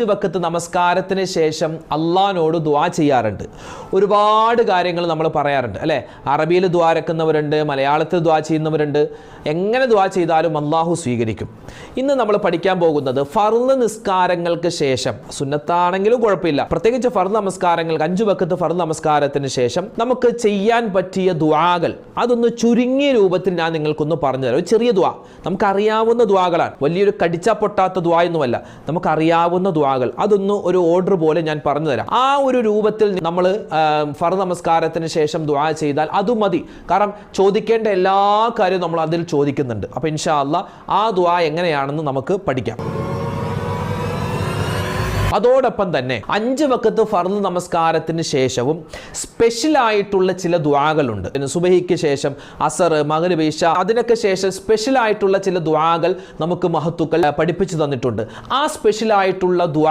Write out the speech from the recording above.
വക്കത്ത് നമസ്കാരത്തിന് ശേഷം അള്ളാഹിനോട് ദുആ ചെയ്യാറുണ്ട്. ഒരുപാട് കാര്യങ്ങൾ നമ്മൾ പറയാറുണ്ട് അല്ലേ. അറബിയിൽ ദുആ ഇറക്കുന്നവരുണ്ട്, മലയാളത്തിൽ ദുആ ചെയ്യുന്നവരുണ്ട്. എങ്ങനെ ദുആ ചെയ്താലും അള്ളാഹു സ്വീകരിക്കും. ഇന്ന് നമ്മൾ പഠിക്കാൻ പോകുന്നത് ഫർള് നിസ്കാരങ്ങൾക്ക് ശേഷം, സുന്നത്താണെങ്കിലും കുഴപ്പമില്ല, പ്രത്യേകിച്ച് ഫർള് നമസ്കാരങ്ങൾക്ക് 5 വക്കത്ത് ഫർള് നമസ്കാരത്തിന് ശേഷം നമുക്ക് ചെയ്യാൻ പറ്റിയ ദുആകൾ അതൊന്ന് ചുരുങ്ങിയ രൂപത്തിൽ ഞാൻ നിങ്ങൾക്കൊന്ന് പറഞ്ഞു തരാം. ഒരു ചെറിയ ദുആ, നമുക്കറിയാവുന്ന ദുആകളാണ്, വലിയൊരു കടിച്ചാ പൊട്ടാത്ത ദുആ ഒന്നുമല്ല, നമുക്കറിയാവുന്ന ദുആകൾ. അതൊന്ന് ഒരു ഓർഡർ പോലെ ഞാൻ പറഞ്ഞു തരാം. ആ ഒരു രൂപത്തിൽ നമ്മൾ ഫർള് നമസ്കാരത്തിന് ശേഷം ദുആ ചെയ്താൽ അത് മതി. കാരണം ചോദിക്കേണ്ട എല്ലാ കാര്യവും നമ്മൾ അതിൽ ചോദിക്കുന്നുണ്ട്. അപ്പോൾ ഇൻഷാ അല്ലാഹ് ആ ദുആ എങ്ങനെയാണെന്ന് നമുക്ക് പഠിക്കാം. അതോടൊപ്പം തന്നെ 5 വക്കത്ത് ഫർള് നമസ്കാരത്തിന് ശേഷവും സ്പെഷ്യലായിട്ടുള്ള ചില ദുആകളുണ്ട്. സുബഹിക്ക് ശേഷം, അസർ, മഗ്രിബ്, ഇശ, അതിനൊക്കെ ശേഷം സ്പെഷ്യലായിട്ടുള്ള ചില ദുആകൾ നമുക്ക് മഹത്തുക്കൾ പഠിപ്പിച്ചു തന്നിട്ടുണ്ട്. ആ സ്പെഷ്യലായിട്ടുള്ള ദുആ